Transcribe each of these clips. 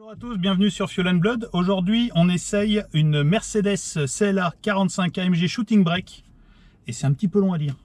Bonjour à tous, bienvenue sur Fuel & Blood. Aujourd'hui, on essaye une Mercedes CLA 45 AMG Shooting Brake et c'est un petit peu long à dire.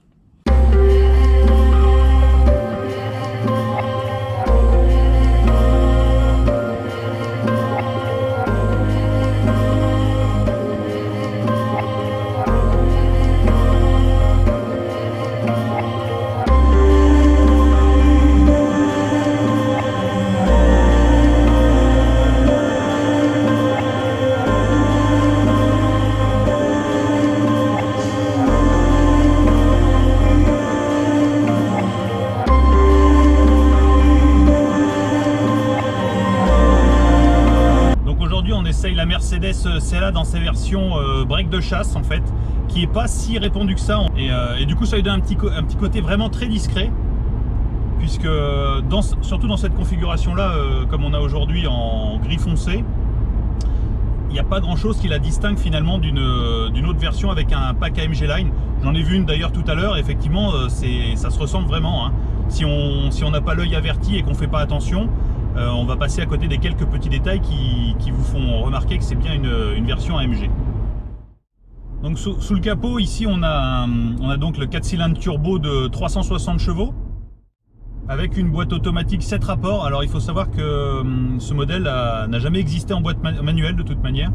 La Mercedes CLA dans ses versions break de chasse en fait, qui est pas si répandu que ça et du coup ça lui donne un petit côté vraiment très discret, puisque surtout dans cette configuration là comme on a aujourd'hui en gris foncé, il n'y a pas grand chose qui la distingue finalement d'une autre version avec un pack AMG Line. J'en ai vu une d'ailleurs tout à l'heure, effectivement ça se ressemble vraiment, hein. Si on n'a pas l'œil averti et qu'on fait pas attention, on va passer à côté des quelques petits détails qui vous font remarquer que c'est bien une version AMG. Donc sous le capot ici on a donc le 4 cylindres turbo de 360 chevaux avec une boîte automatique 7 rapports. Alors il faut savoir que ce modèle n'a jamais existé en boîte manuelle de toute manière.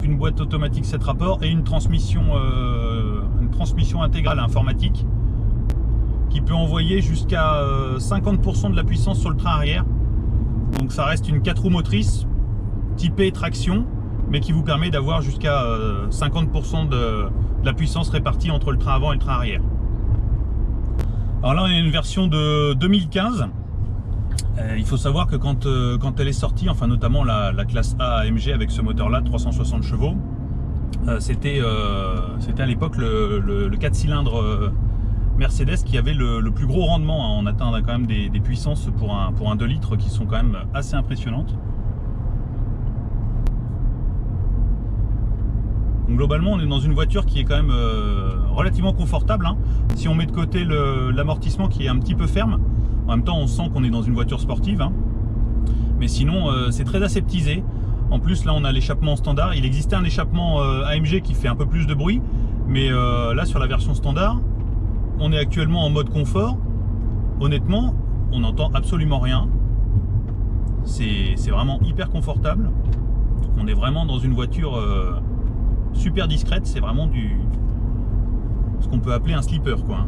Une boîte automatique 7 rapports et une transmission intégrale informatique qui peut envoyer jusqu'à 50% de la puissance sur le train arrière. Donc ça reste une 4 roues motrices typée traction, mais qui vous permet d'avoir jusqu'à 50% de la puissance répartie entre le train avant et le train arrière. Alors là on a une version de 2015. Il faut savoir que quand elle est sortie, enfin notamment la classe A AMG avec ce moteur là 360 chevaux, c'était à l'époque le 4 cylindres Mercedes qui avait le plus gros rendement, hein. On atteint quand même des puissances pour un 2 litres qui sont quand même assez impressionnantes. Donc globalement on est dans une voiture qui est quand même relativement confortable, hein. Si on met de côté l'amortissement qui est un petit peu ferme, en même temps on sent qu'on est dans une voiture sportive, hein. Mais sinon c'est très aseptisé. En plus là on a l'échappement standard. Il existait un échappement AMG qui fait un peu plus de bruit, mais là sur la version standard on est actuellement en mode confort. Honnêtement, on n'entend absolument rien. C'est vraiment hyper confortable. On est vraiment dans une voiture super discrète. C'est vraiment ce qu'on peut appeler un sleeper, quoi.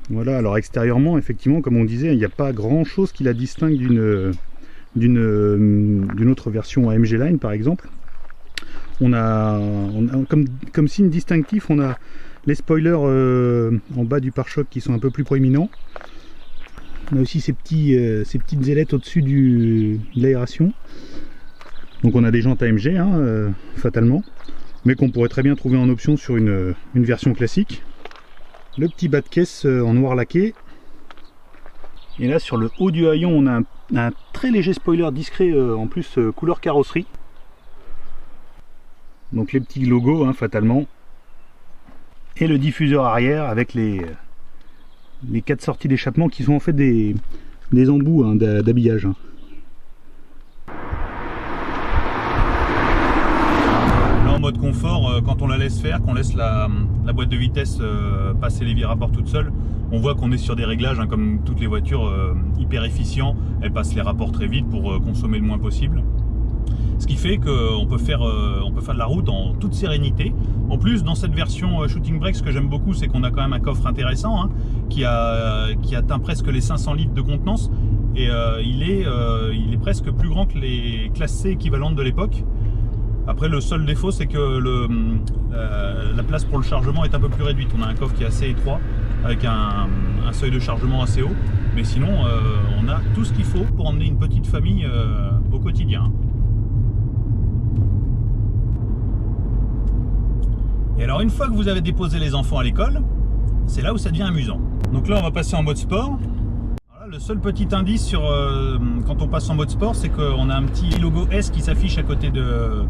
Voilà, alors extérieurement, effectivement, comme on disait, il n'y a pas grand chose qui la distingue d'une autre version AMG Line, par exemple. On a comme signe distinctif, on a les spoilers en bas du pare-choc qui sont un peu plus proéminents. On a aussi ces petites ailettes au-dessus de l'aération. Donc on a des jantes AMG, hein, fatalement, mais qu'on pourrait très bien trouver en option sur une version classique. Le petit bas de caisse en noir laqué. Et là sur le haut du haillon on a un très léger spoiler discret, en plus couleur carrosserie. Donc les petits logos, hein, fatalement. Et le diffuseur arrière avec les 4 sorties d'échappement qui sont en fait des embouts, hein, d'habillage. Là en mode confort, quand on la laisse faire, qu'on laisse la boîte de vitesse passer les rapports toute seule, on voit qu'on est sur des réglages, hein, comme toutes les voitures hyper efficients. Elle passe les rapports très vite pour consommer le moins possible. Ce qui fait qu'on peut faire de la route en toute sérénité. En plus, dans cette version Shooting Brake, ce que j'aime beaucoup, c'est qu'on a quand même un coffre intéressant, hein, qui atteint presque les 500 litres de contenance. Et il est presque plus grand que les classes C équivalentes de l'époque. Après, le seul défaut, c'est que la place pour le chargement est un peu plus réduite. On a un coffre qui est assez étroit, avec un seuil de chargement assez haut. Mais sinon, on a tout ce qu'il faut pour emmener une petite famille au quotidien. Et alors une fois que vous avez déposé les enfants à l'école, c'est là où ça devient amusant. Donc là on va passer en mode sport. Voilà, le seul petit indice quand on passe en mode sport, c'est qu'on a un petit logo S qui s'affiche à côté de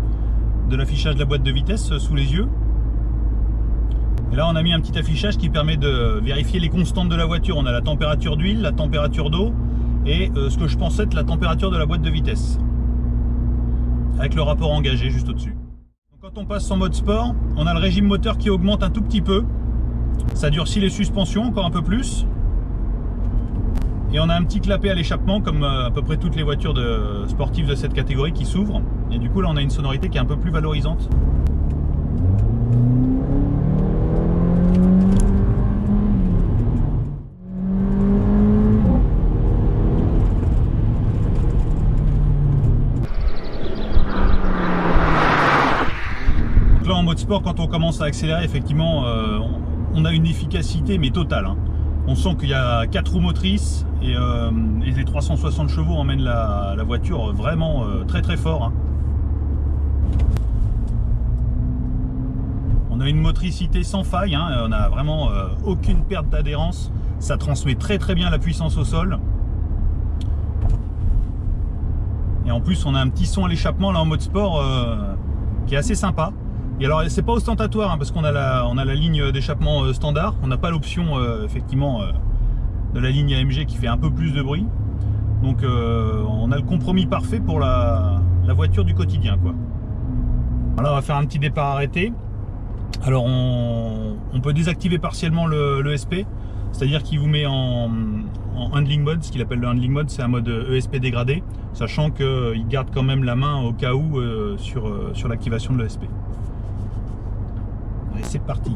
l'affichage de la boîte de vitesse sous les yeux. Et là on a mis un petit affichage qui permet de vérifier les constantes de la voiture. On a la température d'huile, la température d'eau et ce que je pensais être la température de la boîte de vitesse, avec le rapport engagé juste au-dessus. Quand on passe en mode sport, on a le régime moteur qui augmente un tout petit peu. Ça durcit les suspensions encore un peu plus. Et on a un petit clapet à l'échappement, comme à peu près toutes les voitures sportives de cette catégorie qui s'ouvrent. Et du coup là on a une sonorité qui est un peu plus valorisante. Donc là en mode sport, quand on commence à accélérer, effectivement on a une efficacité mais totale, hein. On sent qu'il y a 4 roues motrices et les 360 chevaux emmènent la voiture vraiment très très fort, hein. On a une motricité sans faille, hein. On n'a vraiment aucune perte d'adhérence. Ça transmet très très bien la puissance au sol. Et en plus on a un petit son à l'échappement là en mode sport qui est assez sympa. Et alors c'est pas ostentatoire, hein, parce qu'on a la ligne d'échappement standard, on n'a pas l'option effectivement de la ligne AMG qui fait un peu plus de bruit. Donc on a le compromis parfait pour la voiture du quotidien, quoi. Alors on va faire un petit départ arrêté. Alors on peut désactiver partiellement le ESP, c'est-à-dire qu'il vous met en handling mode. Ce qu'il appelle le handling mode, c'est un mode ESP dégradé, sachant qu'il garde quand même la main au cas où sur l'activation de l'ESP. Allez, c'est parti.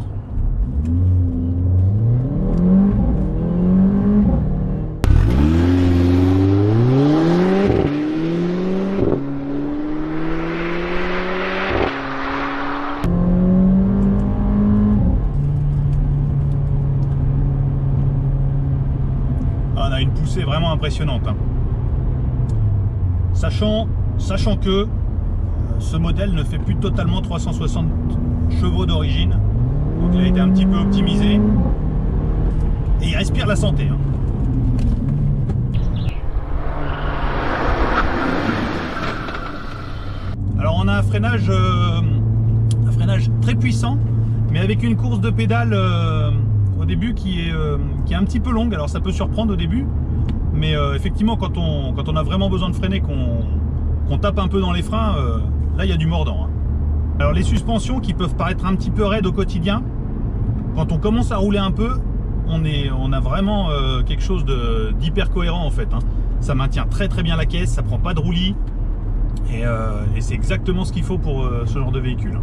On a une poussée vraiment impressionnante, hein. Sachant que ce modèle ne fait plus totalement 360 chevaux d'origine, donc il a été un petit peu optimisé et il respire la santé, hein. Alors on a un freinage très puissant, mais avec une course de pédale au début qui est un petit peu longue. Alors ça peut surprendre au début, mais effectivement quand on a vraiment besoin de freiner, qu'on tape un peu dans les freins, là il y a du mordant, hein. Alors les suspensions qui peuvent paraître un petit peu raides au quotidien, quand on commence à rouler un peu, on a vraiment quelque chose d'hyper cohérent en fait, hein. Ça maintient très très bien la caisse, ça prend pas de roulis, et c'est exactement ce qu'il faut pour ce genre de véhicule.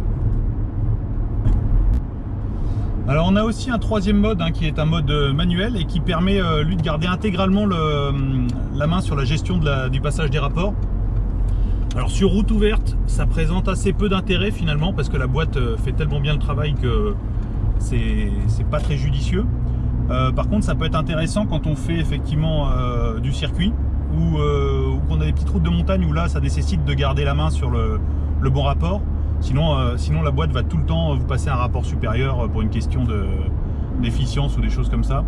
Alors on a aussi un troisième mode, hein, qui est un mode manuel et qui permet lui de garder intégralement la main sur la gestion du passage des rapports. Alors sur route ouverte, ça présente assez peu d'intérêt finalement, parce que la boîte fait tellement bien le travail que c'est pas très judicieux. Par contre ça peut être intéressant quand on fait effectivement du circuit ou qu'on a des petites routes de montagne où là ça nécessite de garder la main sur le bon rapport. Sinon la boîte va tout le temps vous passer un rapport supérieur pour une question d'efficience ou des choses comme ça.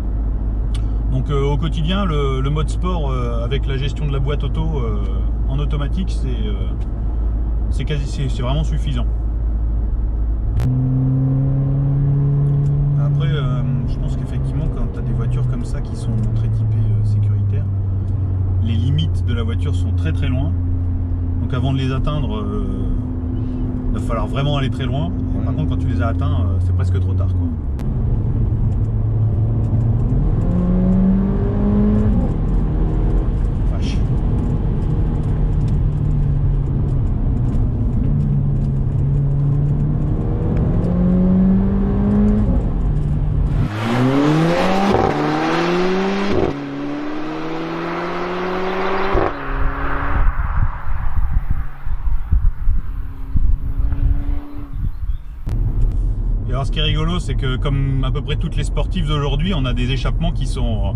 Donc au quotidien, le mode sport avec la gestion de la boîte auto en automatique, c'est vraiment suffisant. Après, je pense qu'effectivement, quand tu as des voitures comme ça qui sont très typées sécuritaires, les limites de la voiture sont très très loin. Donc avant de les atteindre, il va falloir vraiment aller très loin. Et par contre, quand tu les as atteints, c'est presque trop tard, quoi. Vache. Alors ce qui est rigolo, c'est que comme à peu près toutes les sportives d'aujourd'hui, on a des échappements qui sont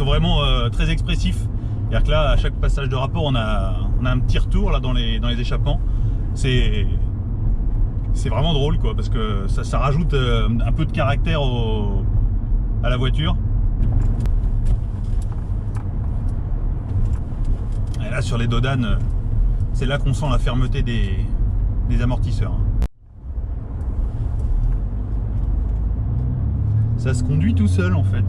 vraiment très expressifs. C'est-à-dire que là, à chaque passage de rapport, on a un petit retour là dans les échappements. C'est vraiment drôle, quoi, parce que ça rajoute un peu de caractère à la voiture. Et là sur les dodanes, c'est là qu'on sent la fermeté des amortisseurs. Ça se conduit tout seul en fait.